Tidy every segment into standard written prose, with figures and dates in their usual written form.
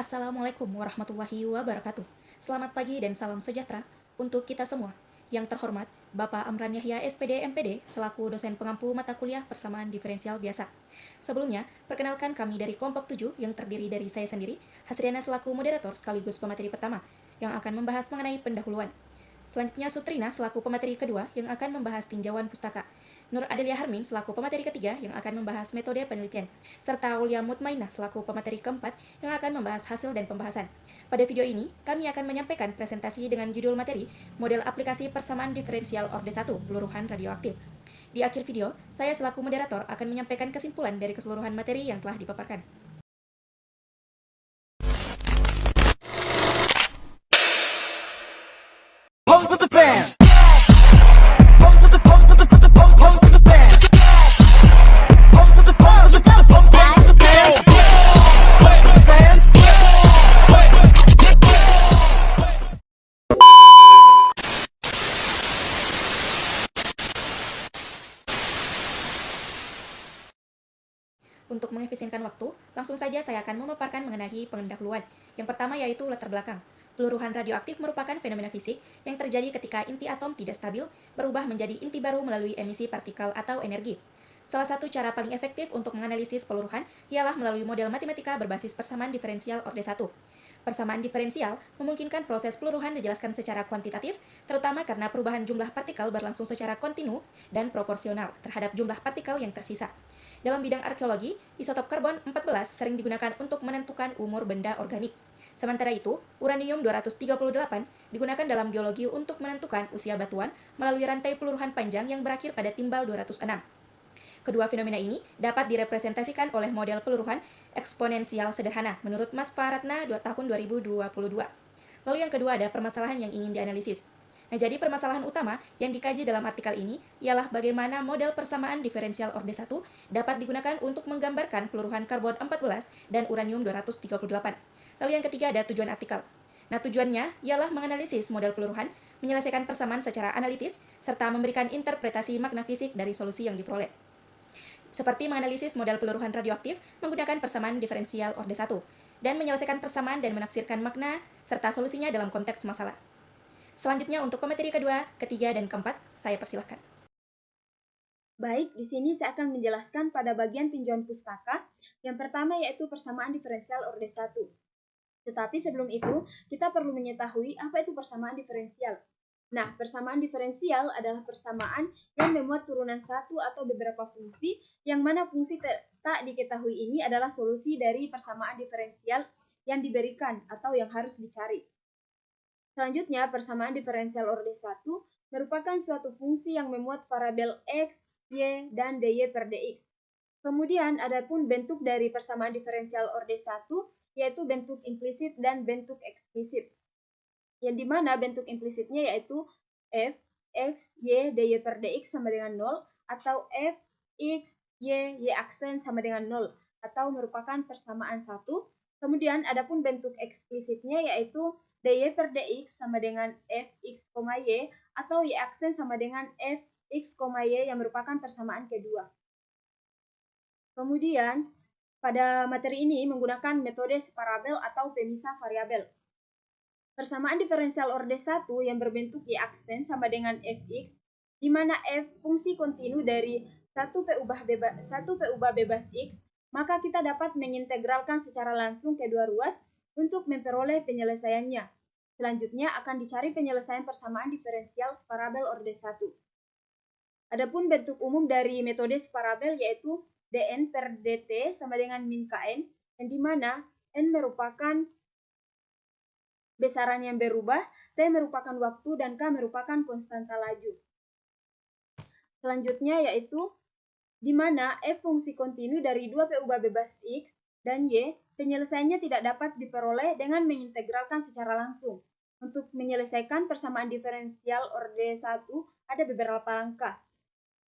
Assalamualaikum warahmatullahi wabarakatuh. Selamat pagi dan salam sejahtera untuk kita semua. Yang terhormat, Bapak Amran Yahya SPD MPD selaku dosen pengampu mata kuliah persamaan diferensial biasa. Sebelumnya, perkenalkan kami dari kelompok 7 yang terdiri dari saya sendiri, Hasriana selaku moderator sekaligus pemateri pertama yang akan membahas mengenai pendahuluan. Selanjutnya Sutrina selaku pemateri kedua yang akan membahas tinjauan pustaka. Nur Adelia Harmin selaku pemateri ketiga yang akan membahas metode penelitian, serta Aulia Mutmainah selaku pemateri keempat yang akan membahas hasil dan pembahasan. Pada video ini, kami akan menyampaikan presentasi dengan judul materi Model Aplikasi Persamaan Diferensial Orde 1 Peluruhan Radioaktif. Di akhir video, saya selaku moderator akan menyampaikan kesimpulan dari keseluruhan materi yang telah dipaparkan. Pose with the bands. Pose with the pose with the pose with the pose pose with the bands. Pose with the pose with the pose pose pose with the bands. Pose with the bands. Untuk mengefisienkan waktu, langsung saja saya akan memaparkan mengenai pendahuluan. Yang pertama yaitu latar belakang. Peluruhan radioaktif merupakan fenomena fisik yang terjadi ketika inti atom tidak stabil, berubah menjadi inti baru melalui emisi partikel atau energi. Salah satu cara paling efektif untuk menganalisis peluruhan ialah melalui model matematika berbasis persamaan diferensial orde 1. Persamaan diferensial memungkinkan proses peluruhan dijelaskan secara kuantitatif, terutama karena perubahan jumlah partikel berlangsung secara kontinu dan proporsional terhadap jumlah partikel yang tersisa. Dalam bidang arkeologi, isotop karbon 14 sering digunakan untuk menentukan umur benda organik. Sementara itu, uranium-238 digunakan dalam geologi untuk menentukan usia batuan melalui rantai peluruhan panjang yang berakhir pada timbal 206. Kedua fenomena ini dapat direpresentasikan oleh model peluruhan eksponensial sederhana menurut Mas Faratna tahun 2022. Lalu yang kedua ada permasalahan yang ingin dianalisis. Nah, jadi permasalahan utama yang dikaji dalam artikel ini ialah bagaimana model persamaan diferensial orde 1 dapat digunakan untuk menggambarkan peluruhan karbon 14 dan uranium-238. Lalu yang ketiga ada tujuan artikel. Nah, tujuannya ialah menganalisis model peluruhan, menyelesaikan persamaan secara analitis, serta memberikan interpretasi makna fisik dari solusi yang diperoleh. Seperti menganalisis model peluruhan radioaktif menggunakan persamaan diferensial orde 1, dan menyelesaikan persamaan dan menafsirkan makna serta solusinya dalam konteks masalah. Selanjutnya untuk pemateri kedua, ketiga, dan keempat, saya persilahkan. Baik, di sini saya akan menjelaskan pada bagian tinjauan pustaka. Yang pertama yaitu persamaan diferensial orde 1. Tetapi sebelum itu, kita perlu mengetahui apa itu persamaan diferensial. Nah, persamaan diferensial adalah persamaan yang memuat turunan satu atau beberapa fungsi, yang mana fungsi tak diketahui ini adalah solusi dari persamaan diferensial yang diberikan atau yang harus dicari. Selanjutnya, persamaan diferensial orde 1 merupakan suatu fungsi yang memuat variabel x, y, dan dy per dx. Kemudian, adapun bentuk dari persamaan diferensial orde 1, yaitu bentuk implisit dan bentuk eksplisit. Yang dimana bentuk implisitnya yaitu f, x, y, dy per dx sama dengan 0, atau f, x, y, y aksen sama dengan 0, atau merupakan persamaan 1. Kemudian, adapun bentuk eksplisitnya yaitu dy per dx sama dengan fx, y, atau y aksen sama dengan fx, y yang merupakan persamaan kedua. Kemudian, pada materi ini menggunakan metode separabel atau pemisah variabel. Persamaan diferensial orde 1 yang berbentuk y aksen sama dengan fx, di mana f fungsi kontinu dari 1 p ubah bebas x, maka kita dapat mengintegralkan secara langsung kedua ruas untuk memperoleh penyelesaiannya. Selanjutnya akan dicari penyelesaian persamaan diferensial separabel orde 1. Adapun bentuk umum dari metode separabel yaitu dn per dt sama dengan min kn, yang dimana n merupakan besaran yang berubah, t merupakan waktu, dan k merupakan konstanta laju. Selanjutnya yaitu di mana f fungsi kontinu dari 2p ubah bebas x dan y, penyelesaiannya tidak dapat diperoleh dengan mengintegralkan secara langsung. Untuk menyelesaikan persamaan diferensial orde 1 ada beberapa langkah.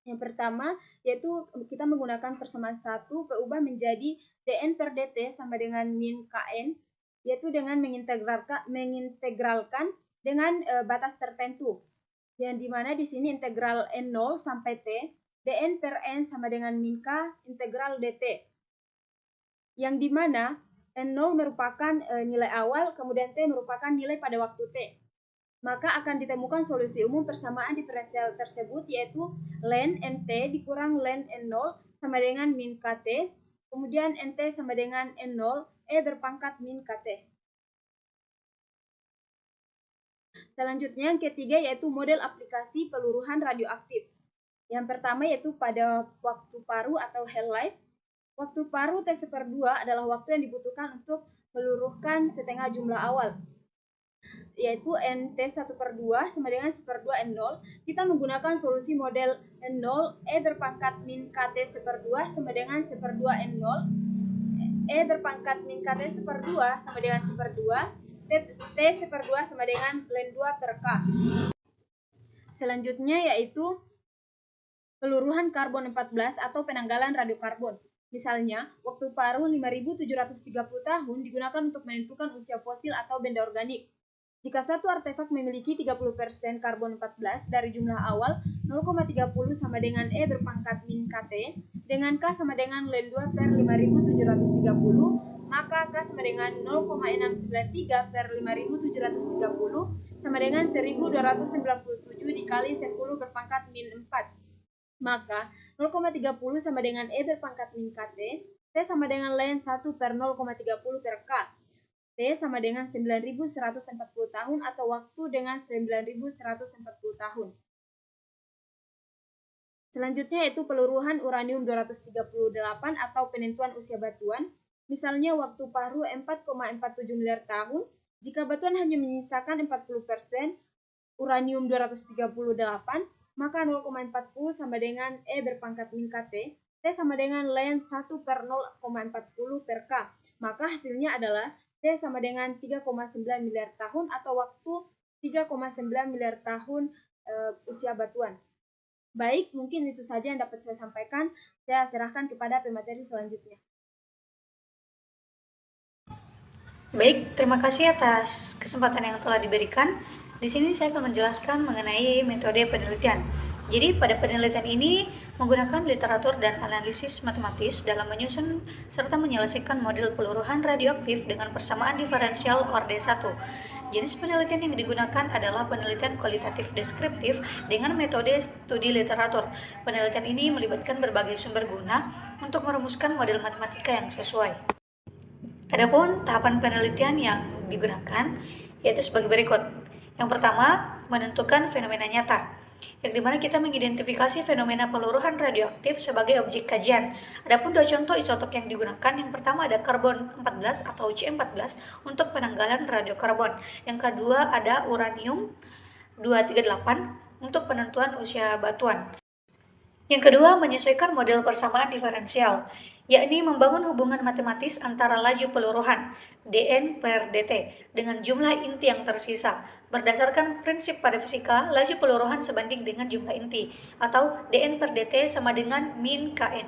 Yang pertama yaitu kita menggunakan persamaan 1 p ubah menjadi dn per dt sama dengan min kn, yaitu dengan mengintegralkan dengan batas tertentu. Yang dimana di sini integral n0 sampai t, dn per n sama dengan min k integral dt. Yang dimana N0 merupakan nilai awal, kemudian T merupakan nilai pada waktu T. Maka akan ditemukan solusi umum persamaan diferensial tersebut, yaitu ln NT dikurang ln N0 sama dengan min KT, kemudian NT sama dengan N0, E berpangkat min KT. Selanjutnya yang ketiga yaitu model aplikasi peluruhan radioaktif. Yang pertama yaitu pada waktu paru atau half-life. Waktu paru T/2 adalah waktu yang dibutuhkan untuk meluruhkan setengah jumlah awal, yaitu NT1/2 sama dengan 1/2 N0. Kita menggunakan solusi model N0, E berpangkat min KT/2 sama dengan 1/2 N0, E berpangkat min KT/2 sama dengan 1/2, T/2 sama dengan ln 2 per K. Selanjutnya yaitu peluruhan karbon 14 atau penanggalan radiokarbon. Misalnya, waktu paru 5730 tahun digunakan untuk menentukan usia fosil atau benda organik. Jika suatu artefak memiliki 30% karbon 14 dari jumlah awal, 0,30 sama dengan E berpangkat min KT, dengan K sama dengan ln 2 per 5730, maka K sama dengan 0,693 per 5730 sama dengan 1297 dikali 10 berpangkat min 4. Maka 0,30 sama dengan E berpangkat min KT, T sama dengan ln 1 per 0,30 per K. T sama dengan 9140 tahun atau waktu dengan 9140 tahun. Selanjutnya yaitu peluruhan uranium 238 atau penentuan usia batuan. Misalnya waktu paru 4,47 miliar tahun, jika batuan hanya menyisakan 40% uranium 238, maka 0,40 sama dengan E berpangkat min KT, T sama dengan ln 1 per 0,40 per K. Maka hasilnya adalah T sama dengan 3,9 miliar tahun atau waktu 3,9 miliar tahun usia batuan. Baik, mungkin itu saja yang dapat saya sampaikan. Saya serahkan kepada pemateri selanjutnya. Baik, terima kasih atas kesempatan yang telah diberikan. Di sini saya akan menjelaskan mengenai metode penelitian. Jadi pada penelitian ini menggunakan literatur dan analisis matematis dalam menyusun serta menyelesaikan model peluruhan radioaktif dengan persamaan diferensial orde 1. Jenis penelitian yang digunakan adalah penelitian kualitatif deskriptif dengan metode studi literatur. Penelitian ini melibatkan berbagai sumber guna untuk merumuskan model matematika yang sesuai. Adapun tahapan penelitian yang digunakan yaitu sebagai berikut. Yang pertama, menentukan fenomena nyata, yang dimana kita mengidentifikasi fenomena peluruhan radioaktif sebagai objek kajian. Adapun dua contoh isotop yang digunakan, yang pertama ada karbon 14 atau C14 untuk penanggalan radiokarbon. Yang kedua ada uranium 238 untuk penentuan usia batuan. Yang kedua, menyesuaikan model persamaan diferensial, yakni membangun hubungan matematis antara laju peluruhan dN per dt dengan jumlah inti yang tersisa. Berdasarkan prinsip pada fisika, laju peluruhan sebanding dengan jumlah inti, atau dN per dt sama dengan min Kn.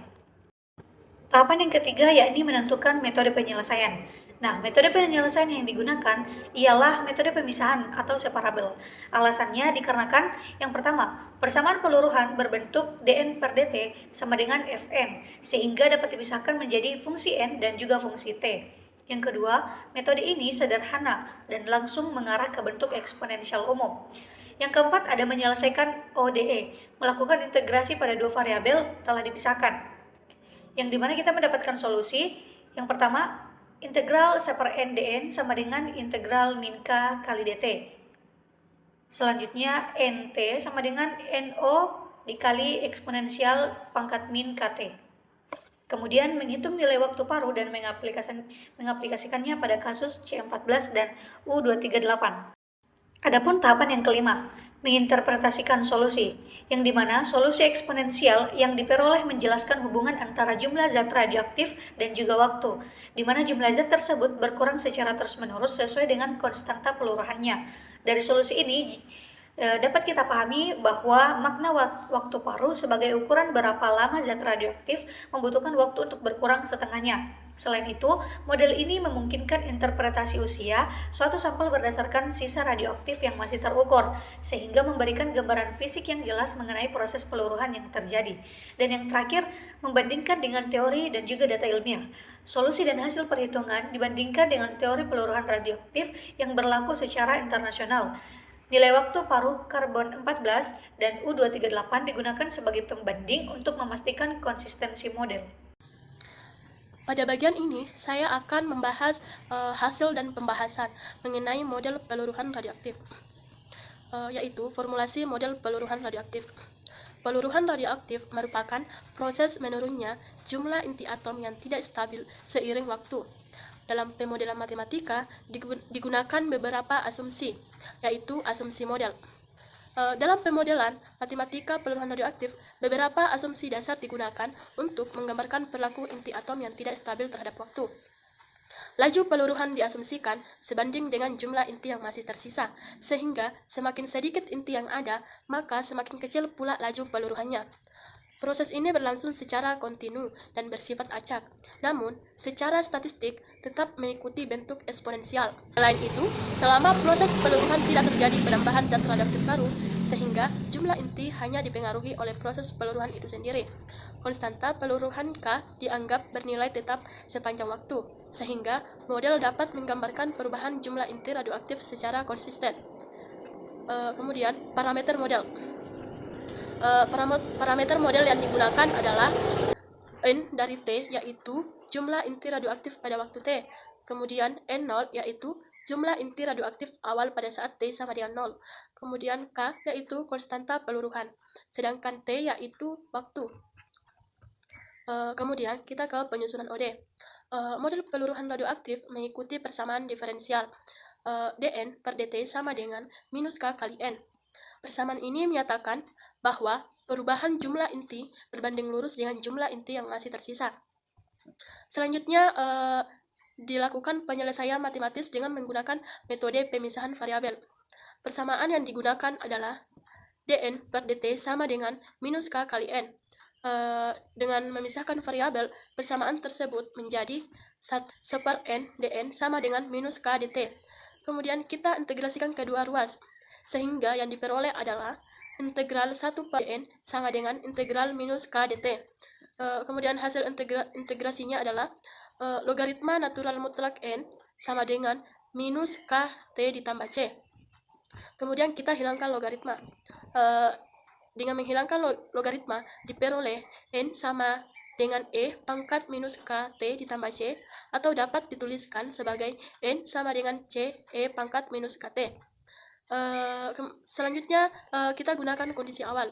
Tahapan yang ketiga yakni menentukan metode penyelesaian. Nah, metode penyelesaian yang digunakan ialah metode pemisahan atau separabel. Alasannya dikarenakan yang pertama, persamaan peluruhan berbentuk dN per dt sama dengan Fn, sehingga dapat dipisahkan menjadi fungsi n dan juga fungsi t. Yang kedua, metode ini sederhana dan langsung mengarah ke bentuk eksponensial umum. Yang keempat ada menyelesaikan ODE, melakukan integrasi pada dua variabel telah dipisahkan. Yang dimana kita mendapatkan solusi, yang pertama, integral seper n dn sama dengan integral min k kali dt. Selanjutnya nt sama dengan no dikali eksponensial pangkat min kt. Kemudian menghitung nilai waktu paru dan mengaplikasikannya pada kasus C14 dan U238. Adapun tahapan yang kelima, menginterpretasikan solusi, yang dimana solusi eksponensial yang diperoleh menjelaskan hubungan antara jumlah zat radioaktif dan juga waktu, di mana jumlah zat tersebut berkurang secara terus-menerus sesuai dengan konstanta peluruhannya. Dari solusi ini dapat kita pahami bahwa makna waktu paru sebagai ukuran berapa lama zat radioaktif membutuhkan waktu untuk berkurang setengahnya. Selain itu, model ini memungkinkan interpretasi usia suatu sampel berdasarkan sisa radioaktif yang masih terukur, sehingga memberikan gambaran fisik yang jelas mengenai proses peluruhan yang terjadi. Dan yang terakhir, membandingkan dengan teori dan juga data ilmiah. Solusi dan hasil perhitungan dibandingkan dengan teori peluruhan radioaktif yang berlaku secara internasional. Nilai waktu paruh karbon 14 dan U238 digunakan sebagai pembanding untuk memastikan konsistensi model. Pada bagian ini, saya akan membahas hasil dan pembahasan mengenai model peluruhan radioaktif, yaitu formulasi model peluruhan radioaktif. Peluruhan radioaktif merupakan proses menurunnya jumlah inti atom yang tidak stabil seiring waktu. Dalam pemodelan matematika digunakan beberapa asumsi, yaitu asumsi model. Dalam pemodelan matematika peluruhan radioaktif, beberapa asumsi dasar digunakan untuk menggambarkan perilaku inti atom yang tidak stabil terhadap waktu. Laju peluruhan diasumsikan sebanding dengan jumlah inti yang masih tersisa, sehingga semakin sedikit inti yang ada, maka semakin kecil pula laju peluruhannya. Proses ini berlangsung secara kontinu dan bersifat acak, namun secara statistik tetap mengikuti bentuk eksponensial. Selain itu, selama proses peluruhan tidak terjadi penambahan zat radioaktif baru, sehingga jumlah inti hanya dipengaruhi oleh proses peluruhan itu sendiri. Konstanta peluruhan K dianggap bernilai tetap sepanjang waktu, sehingga model dapat menggambarkan perubahan jumlah inti radioaktif secara konsisten. Kemudian, parameter model. Parameter model yang digunakan adalah N dari T, yaitu jumlah inti radioaktif pada waktu T. Kemudian N0, yaitu jumlah inti radioaktif awal pada saat T sama dengan 0. Kemudian K, yaitu konstanta peluruhan. Sedangkan T, yaitu waktu. Kemudian kita ke penyusunan OD. Model peluruhan radioaktif mengikuti persamaan diferensial. Dn per dt sama dengan minus K kali N. Persamaan ini menyatakan bahwa perubahan jumlah inti berbanding lurus dengan jumlah inti yang masih tersisa. Selanjutnya, dilakukan penyelesaian matematis dengan menggunakan metode pemisahan variabel. Persamaan yang digunakan adalah dn per dt sama dengan minus K kali N. Dengan memisahkan variabel, persamaan tersebut menjadi 1 per N dn sama dengan minus K dt. Kemudian kita integrasikan kedua ruas, sehingga yang diperoleh adalah integral 1 per dn sama dengan integral minus K dt. Kemudian hasil integrasinya adalah logaritma natural mutlak N sama dengan minus K T ditambah C. Kemudian kita hilangkan logaritma. Dengan menghilangkan logaritma diperoleh N sama dengan E pangkat minus K T ditambah C, atau dapat dituliskan sebagai N sama dengan C E pangkat minus K T. Selanjutnya kita gunakan kondisi awal.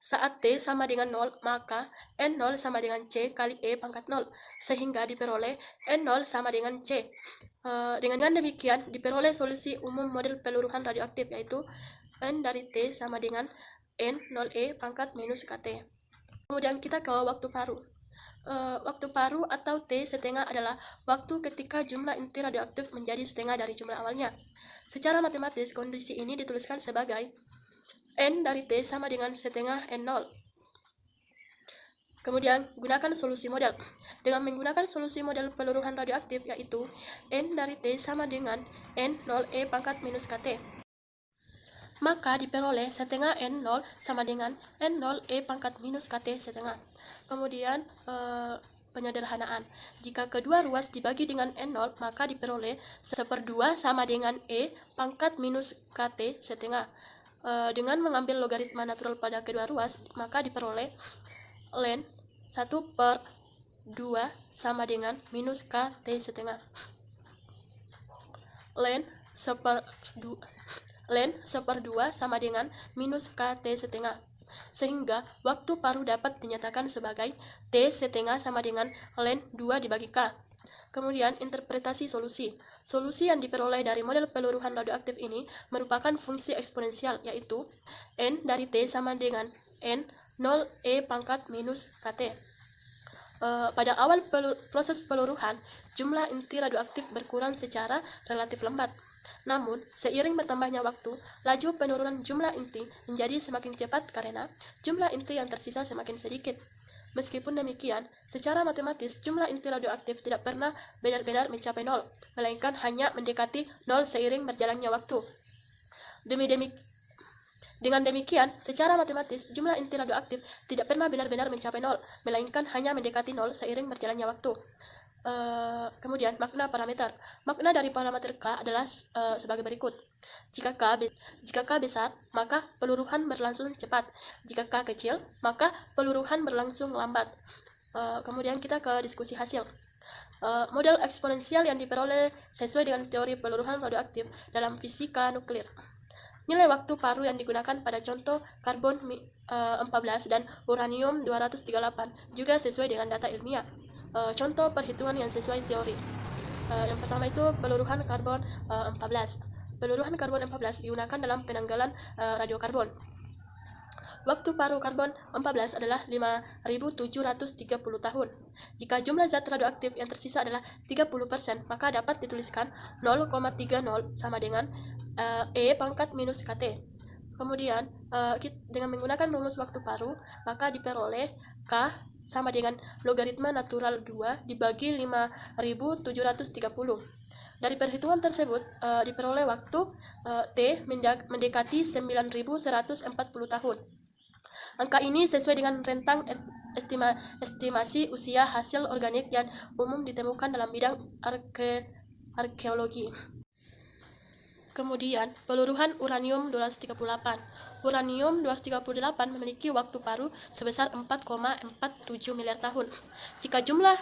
Saat T sama dengan 0, maka N0 sama dengan C kali E pangkat 0, sehingga diperoleh N0 sama dengan C. Dengan demikian diperoleh solusi umum model peluruhan radioaktif, yaitu N dari T sama dengan N0E pangkat minus KT. Kemudian kita ke waktu paruh. Waktu paruh atau T setengah adalah waktu ketika jumlah inti radioaktif menjadi setengah dari jumlah awalnya. Secara matematis, kondisi ini dituliskan sebagai N dari T sama dengan setengah N0. Kemudian, gunakan solusi model. Dengan menggunakan solusi model peluruhan radioaktif, yaitu N dari T sama dengan N0E pangkat minus KT, maka diperoleh setengah N0 sama dengan N0E pangkat minus KT setengah. Kemudian, penyederhanaan. Jika kedua ruas dibagi dengan N0, maka diperoleh 1/2 sama dengan E pangkat minus KT setengah. Dengan mengambil logaritma natural pada kedua ruas, maka diperoleh ln 1/2 sama dengan minus KT setengah. Ln 1/2 sama dengan minus KT setengah. Sehingga waktu paruh dapat dinyatakan sebagai T setengah sama dengan ln 2 dibagi K. Kemudian interpretasi solusi. Solusi yang diperoleh dari model peluruhan radioaktif ini merupakan fungsi eksponensial, yaitu N dari T sama dengan N 0E pangkat minus KT. Pada awal proses peluruhan, jumlah inti radioaktif berkurang secara relatif lambat. Namun, seiring bertambahnya waktu, laju penurunan jumlah inti menjadi semakin cepat karena jumlah inti yang tersisa semakin sedikit. Meskipun demikian, Secara matematis, jumlah inti radioaktif tidak pernah benar-benar mencapai nol, melainkan hanya mendekati nol seiring berjalannya waktu. Dengan demikian, secara matematis, jumlah inti radioaktif tidak pernah benar-benar mencapai nol, melainkan hanya mendekati nol seiring berjalannya waktu. Kemudian, makna parameter. Makna dari parameter K adalah sebagai berikut. Jika K besar, maka peluruhan berlangsung cepat. Jika K kecil, maka peluruhan berlangsung lambat. Kemudian kita ke diskusi hasil. Model eksponensial yang diperoleh sesuai dengan teori peluruhan radioaktif dalam fisika nuklir. Nilai waktu paru yang digunakan pada contoh karbon 14 dan uranium 238 juga sesuai dengan data ilmiah. Contoh perhitungan yang sesuai teori. Yang pertama itu peluruhan karbon 14. Peluruhan karbon 14 digunakan dalam penanggalan radiokarbon. Waktu paru karbon 14 adalah 5.730 tahun. Jika jumlah zat radioaktif yang tersisa adalah 30%, maka dapat dituliskan 0,30 sama dengan E pangkat minus KT. Kemudian, dengan menggunakan rumus waktu paru, maka diperoleh K sama dengan logaritma natural 2 dibagi 5.730. Dari perhitungan tersebut, diperoleh waktu T mendekati 9.140 tahun. Angka ini sesuai dengan rentang estimasi usia hasil organik yang umum ditemukan dalam bidang arkeologi. Kemudian, peluruhan uranium 238. Uranium 238 memiliki waktu paru sebesar 4,47 miliar tahun. Jika jumlah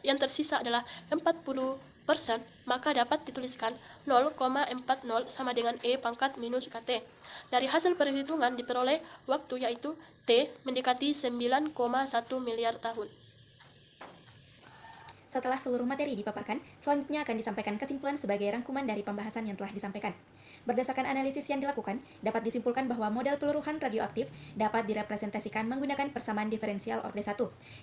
yang tersisa adalah 40%, maka dapat dituliskan 0,40 sama dengan E pangkat minus KT. Dari hasil perhitungan diperoleh waktu yaitu T mendekati 9,1 miliar tahun. Setelah seluruh materi dipaparkan, selanjutnya akan disampaikan kesimpulan sebagai rangkuman dari pembahasan yang telah disampaikan. Berdasarkan analisis yang dilakukan, dapat disimpulkan bahwa model peluruhan radioaktif dapat direpresentasikan menggunakan persamaan diferensial orde 1,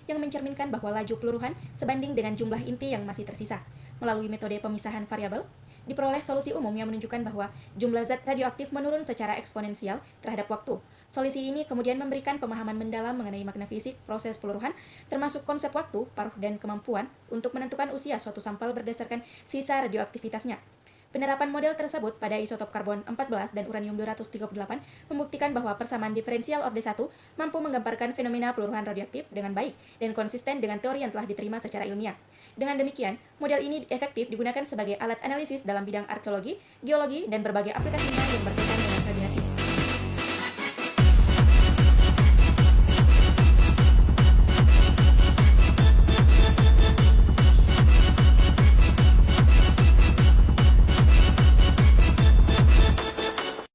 yang mencerminkan bahwa laju peluruhan sebanding dengan jumlah inti yang masih tersisa. Melalui metode pemisahan variabel, diperoleh solusi umum yang menunjukkan bahwa jumlah zat radioaktif menurun secara eksponensial terhadap waktu. Solusi ini kemudian memberikan pemahaman mendalam mengenai makna fisik proses peluruhan, termasuk konsep waktu, paruh, dan kemampuan untuk menentukan usia suatu sampel berdasarkan sisa radioaktivitasnya. Penerapan model tersebut pada isotop karbon 14 dan uranium 238 membuktikan bahwa persamaan diferensial orde 1 mampu menggambarkan fenomena peluruhan radioaktif dengan baik dan konsisten dengan teori yang telah diterima secara ilmiah. Dengan demikian, model ini efektif digunakan sebagai alat analisis dalam bidang arkeologi, geologi, dan berbagai aplikasi yang berkaitan